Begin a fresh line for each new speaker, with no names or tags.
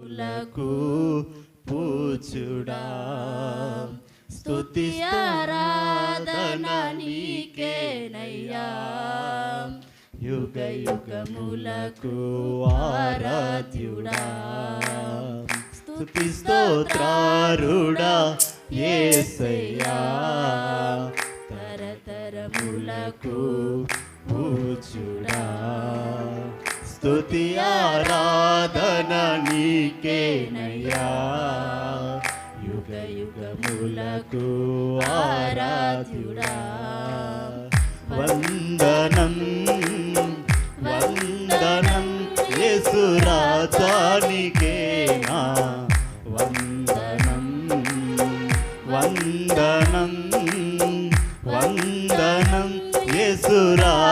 యుగములకు పూజుడా స్తుతి ఆరాధన నీకేనయ్యా యుగ యుగములకు ఆరాధ్యుడా స్తుతి స్తోత్రారుడా యేసయ్యా తరతరములకు పూజుడా స్తుతి ఆరాధన నీకేనయ్యా యుగ యుగములకు ఆరాధ్యుడా వందనం వందనం యేసురాజానికే నా వందనం వందనం వందనం యేసురాజానికే